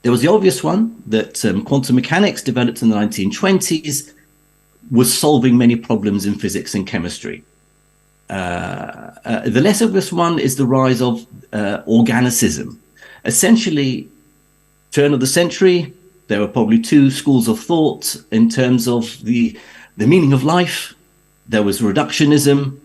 There was the obvious one that quantum mechanics, developed in the 1920s, was solving many problems in physics and chemistry. The less obvious one is the rise of organicism. Essentially, turn of the century, there were probably two schools of thought in terms of the meaning of life. There was reductionism,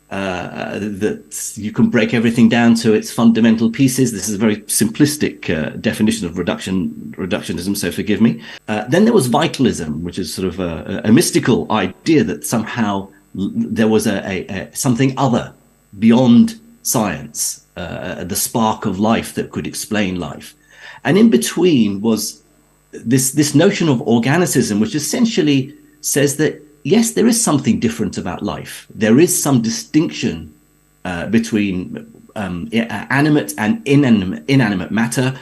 that you can break everything down to its fundamental pieces. This is a very simplistic definition of reductionism, so forgive me. Then there was vitalism, which is sort of a mystical idea that somehow there was a something other beyond science, the spark of life that could explain life. And in between was this notion of organicism, which essentially says that yes, there is something different about life. There is some distinction between animate and inanimate matter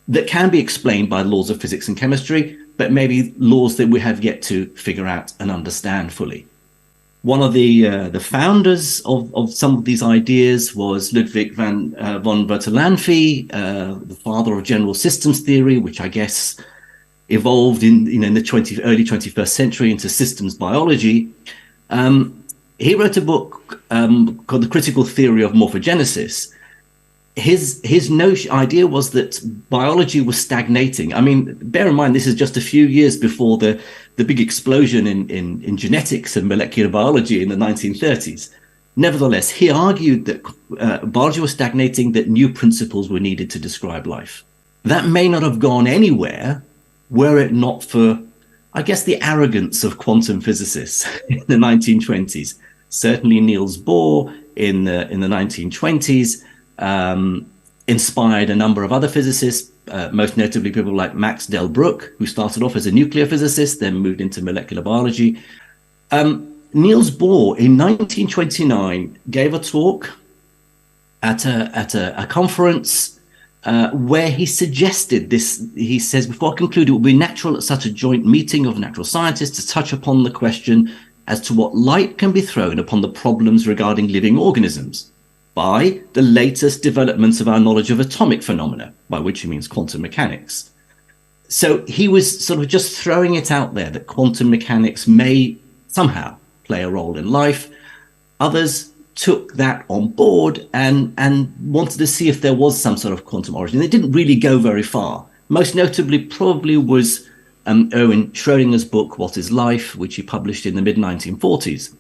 that can be explained by laws of physics and chemistry, but maybe laws that we have yet to figure out and understand fully. One of the founders of some of these ideas was Ludwig von Bertalanffy, the father of general systems theory, which I guess evolved in the early 21st century into systems biology. He wrote a book called The Critical Theory of Morphogenesis. His idea was that biology was stagnating. I mean, bear in mind, this is just a few years before the big explosion in genetics and molecular biology in the 1930s. Nevertheless, he argued that biology was stagnating, that new principles were needed to describe life. That may not have gone anywhere were it not for, I guess, the arrogance of quantum physicists in the 1920s. Certainly Niels Bohr in the 1920s inspired a number of other physicists, most notably people like Max Delbruck, who started off as a nuclear physicist, then moved into molecular biology. Niels Bohr in 1929 gave a talk at a conference where he suggested this. He says, before I conclude, it would be natural at such a joint meeting of natural scientists to touch upon the question as to what light can be thrown upon the problems regarding living organisms by the latest developments of our knowledge of atomic phenomena, by which he means quantum mechanics. So he was sort of just throwing it out there that quantum mechanics may somehow play a role in life. Others took that on board and wanted to see if there was some sort of quantum origin. It didn't really go very far. Most notably probably was Erwin Schrödinger's book, What is Life?, which he published in the mid-1940s.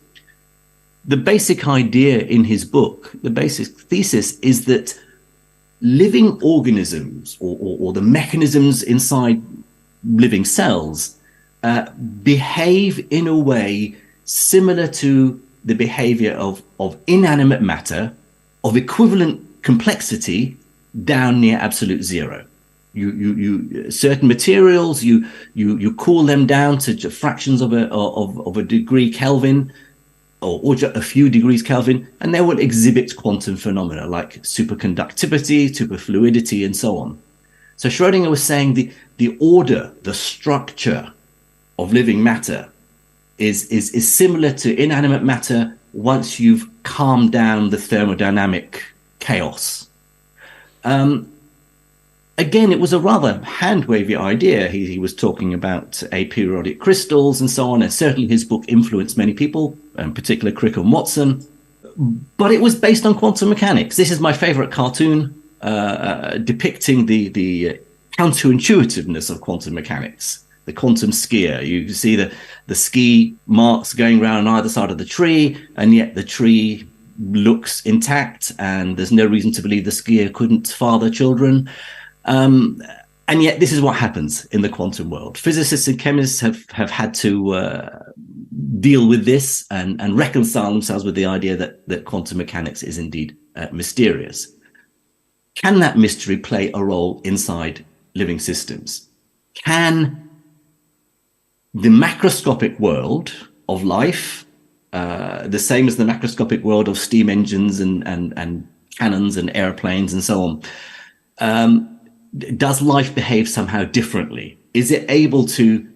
The basic idea in his book, the basic thesis, is that living organisms or the mechanisms inside living cells behave in a way similar to the behavior of inanimate matter of equivalent complexity down near absolute zero. You certain materials, you cool them down to fractions of a degree Kelvin or a few degrees Kelvin, and they will exhibit quantum phenomena like superconductivity, superfluidity, and so on. So Schrödinger was saying the order, the structure of living matter is similar to inanimate matter once you've calmed down the thermodynamic chaos. Again, it was a rather hand-wavy idea. He was talking about aperiodic crystals and so on, and certainly his book influenced many people, in particular Crick and Watson. But it was based on quantum mechanics. This is my favorite cartoon depicting the counterintuitiveness of quantum mechanics. The quantum skier. You see the ski marks going around on either side of the tree, and yet the tree looks intact, and there's no reason to believe the skier couldn't father children. And yet this is what happens in the quantum world. Physicists and chemists have had to deal with this and reconcile themselves with the idea that quantum mechanics is indeed mysterious. Can that mystery play a role inside living systems? Can the macroscopic world of life, the same as the macroscopic world of steam engines and cannons and airplanes and so on, does life behave somehow differently? Is it able to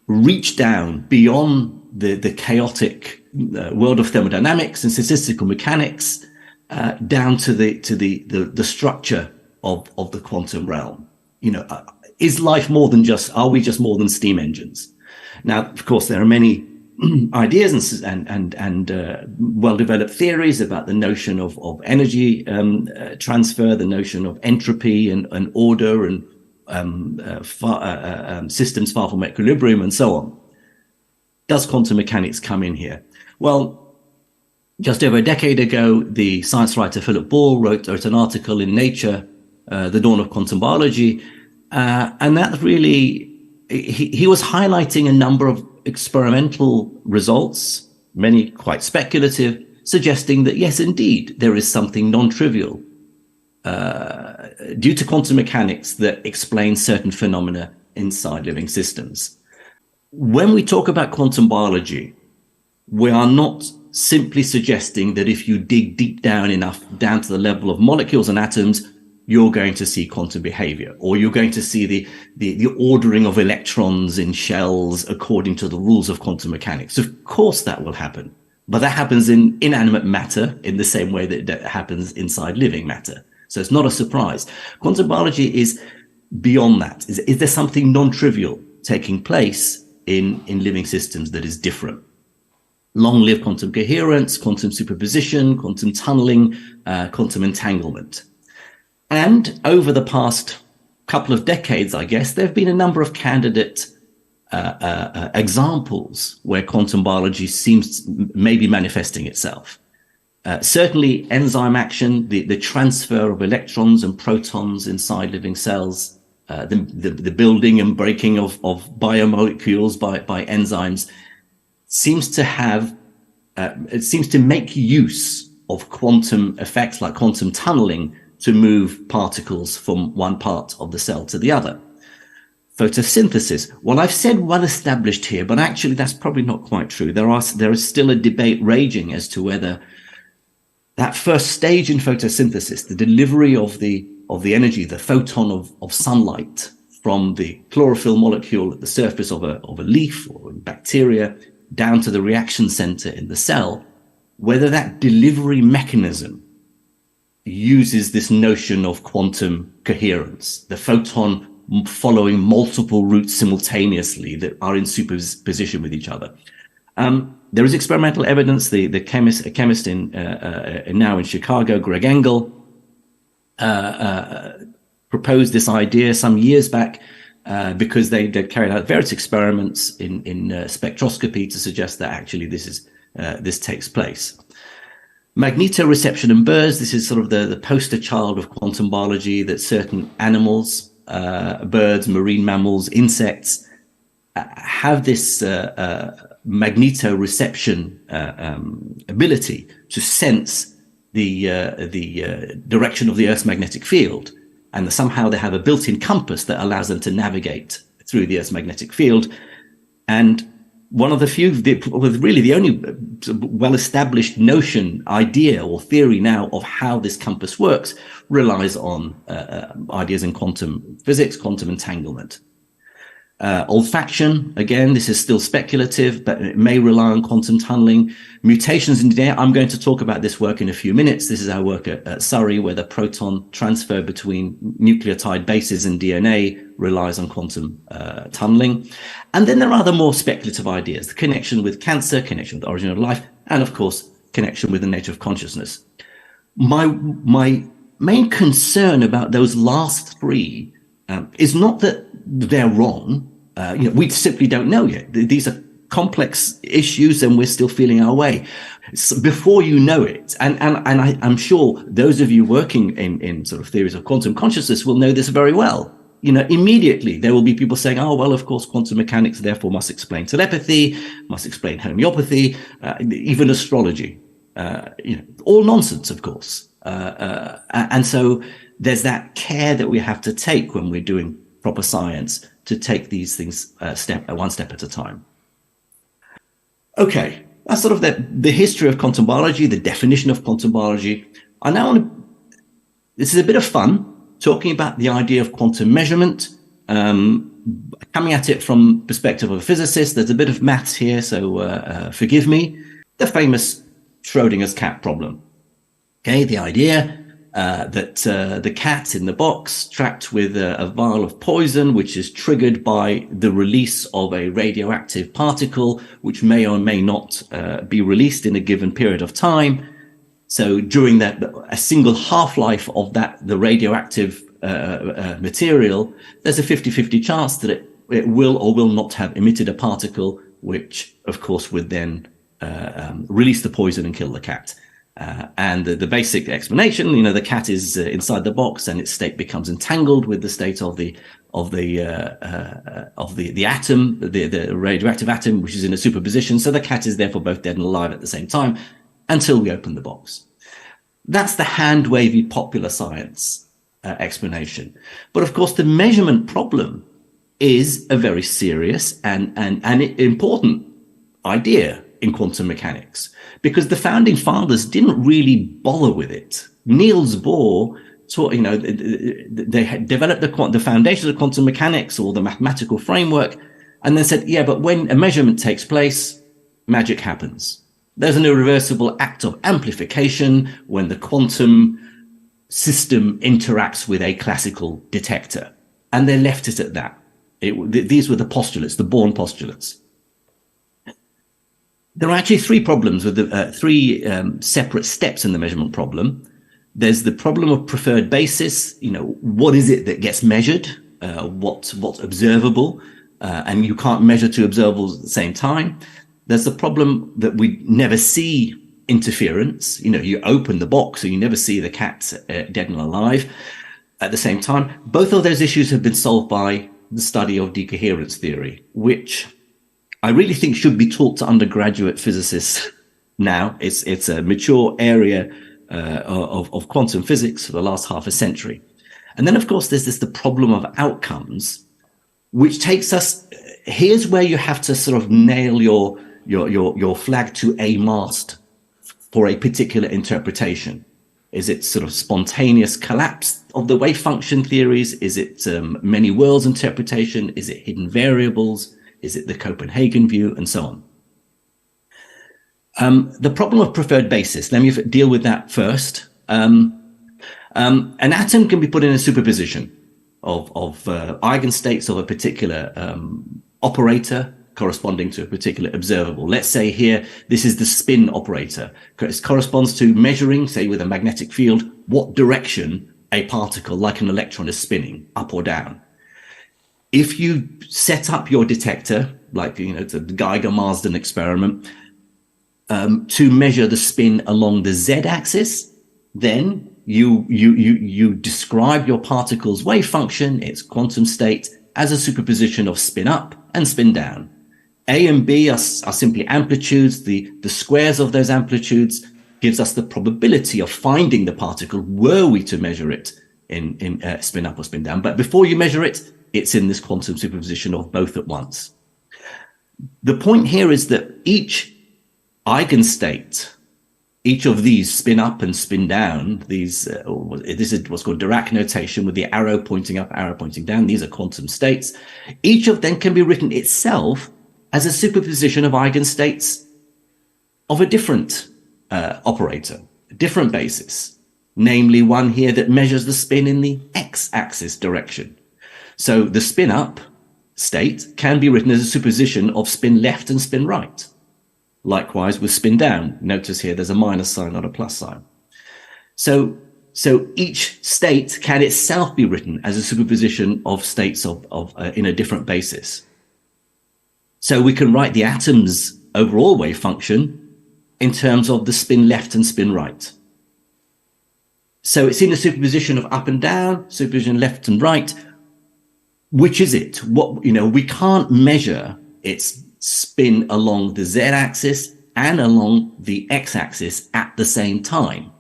reach down beyond the chaotic world of thermodynamics and statistical mechanics down to the structure of the quantum realm? is life more than are we just more than steam engines? Now, of course, there are many ideas and well-developed theories about the notion of energy transfer, the notion of entropy and order and systems far from equilibrium and so on. Does quantum mechanics come in here? Well, just over a decade ago, the science writer Philip Ball wrote an article in Nature, The Dawn of Quantum Biology, and that really, he was highlighting a number of experimental results, many quite speculative, suggesting that yes, indeed, there is something non-trivial due to quantum mechanics that explains certain phenomena inside living systems. When we talk about quantum biology, we are not simply suggesting that if you dig deep down enough, down to the level of molecules and atoms, you're going to see quantum behavior, or you're going to see the ordering of electrons in shells according to the rules of quantum mechanics. Of course that will happen, but that happens in inanimate matter in the same way that it happens inside living matter. So it's not a surprise. Quantum biology is beyond that. Is there something non-trivial taking place in living systems that is different? Long live quantum coherence, quantum superposition, quantum tunneling, quantum entanglement. And over the past couple of decades, I guess, there have been a number of candidate examples where quantum biology seems maybe manifesting itself. Certainly enzyme action, the transfer of electrons and protons inside living cells, the building and breaking of biomolecules by enzymes seems to have, it seems to make use of quantum effects like quantum tunneling to move particles from one part of the cell to the other. Photosynthesis. Well, I've said well established here, but actually that's probably not quite true. There is still a debate raging as to whether that first stage in photosynthesis, the delivery of the energy, the photon of sunlight from the chlorophyll molecule at the surface of a leaf or in bacteria down to the reaction center in the cell, whether that delivery mechanism uses this notion of quantum coherence, the photon following multiple routes simultaneously that are in superposition with each other. There is experimental evidence. A chemist now in Chicago, Greg Engel, proposed this idea some years back because they carried out various experiments in spectroscopy to suggest that actually this takes place. Magnetoreception and bursts, this is sort of the poster child of quantum biology, that certain animals, birds, marine mammals, insects, have this magnetoreception ability to sense the direction of the Earth's magnetic field. And somehow they have a built-in compass that allows them to navigate through the Earth's magnetic field. And one of the few, really the only well-established idea or theory now of how this compass works relies on ideas in quantum physics, quantum entanglement. Olfaction, again, this is still speculative, but it may rely on quantum tunneling. Mutations in DNA, I'm going to talk about this work in a few minutes. This is our work at Surrey, where the proton transfer between nucleotide bases in DNA relies on quantum tunneling. And then there are the more speculative ideas, the connection with cancer, connection with the origin of life, and of course, connection with the nature of consciousness. My main concern about those last three is not that they're wrong. We simply don't know yet. These are complex issues and we're still feeling our way. So before you know it, and I'm sure those of you working in sort of theories of quantum consciousness will know this very well. Immediately there will be people saying, oh, well, of course, quantum mechanics therefore must explain telepathy, must explain homeopathy, even astrology. All nonsense, of course. And so there's that care that we have to take when we're doing proper science to take these things one step at a time. Okay, that's sort of the history of quantum biology, the definition of quantum biology. I now want to, this is a bit of fun, talking about the idea of quantum measurement, coming at it from the perspective of a physicist. There's a bit of maths here, so forgive me. The famous Schrodinger's cat problem. Okay, the idea, that the cat in the box trapped with a vial of poison, which is triggered by the release of a radioactive particle, which may or may not be released in a given period of time. So during that, a single half-life of the radioactive material, there's a 50-50 chance that it will or will not have emitted a particle, which of course would then release the poison and kill the cat. And the basic explanation, the cat is inside the box, and its state becomes entangled with the state of the atom, the radioactive atom, which is in a superposition. So the cat is therefore both dead and alive at the same time until we open the box. That's the hand-wavy popular science explanation. But of course, the measurement problem is a very serious and important idea in quantum mechanics, because the founding fathers didn't really bother with it. Niels Bohr taught, they had developed the foundations of quantum mechanics or the mathematical framework, and then said, yeah, but when a measurement takes place, magic happens. There's an irreversible act of amplification when the quantum system interacts with a classical detector. And they left it at that. These were the postulates, the Born postulates. There are actually three problems with the three separate steps in the measurement problem. There's the problem of preferred basis. What is it that gets measured? What's observable? And you can't measure two observables at the same time. There's the problem that we never see interference. You open the box and you never see the cat dead and alive at the same time. Both of those issues have been solved by the study of decoherence theory, which I really think should be taught to undergraduate physicists now. It's a mature area of quantum physics for the last half a century. And then, of course, there's the problem of outcomes, which takes us, here's where you have to sort of nail your flag to a mast for a particular interpretation. Is it sort of spontaneous collapse of the wave function theories? Is it many worlds interpretation? Is it hidden variables? Is it the Copenhagen view, and so on? The problem of preferred basis, let me deal with that first. An atom can be put in a superposition of eigenstates of a particular operator corresponding to a particular observable. Let's say here, this is the spin operator. It corresponds to measuring, say with a magnetic field, what direction a particle like an electron is spinning, up or down. If you set up your detector, like the Geiger-Marsden experiment, to measure the spin along the z-axis, then you describe your particle's wave function, its quantum state, as a superposition of spin up and spin down. A and B are simply amplitudes. The squares of those amplitudes gives us the probability of finding the particle were we to measure it in spin up or spin down. But before you measure it, it's in this quantum superposition of both at once. The point here is that each eigenstate, each of these spin up and spin down, this is what's called Dirac notation with the arrow pointing up, arrow pointing down. These are quantum states. Each of them can be written itself as a superposition of eigenstates of a different operator, a different basis, namely one here that measures the spin in the x-axis direction. So the spin up state can be written as a superposition of spin left and spin right. Likewise with spin down. Notice here there's a minus sign, not a plus sign. So each state can itself be written as a superposition of states in a different basis. So we can write the atom's overall wave function in terms of the spin left and spin right. So it's in a superposition of up and down, superposition left and right. Which is it? We can't measure its spin along the z-axis and along the x-axis at the same time.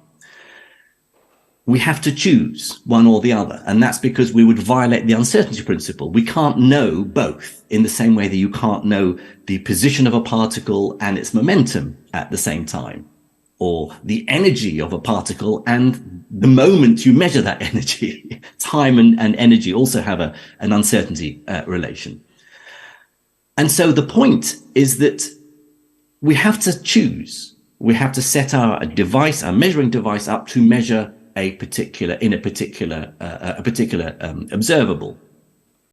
We have to choose one or the other, and that's because we would violate the uncertainty principle. We can't know both in the same way that you can't know the position of a particle and its momentum at the same time, or the energy of a particle and the moment you measure that energy. Time and energy also have an uncertainty relation. And so the point is that we have to choose. We have to set our device, our measuring device up to measure a particular observable.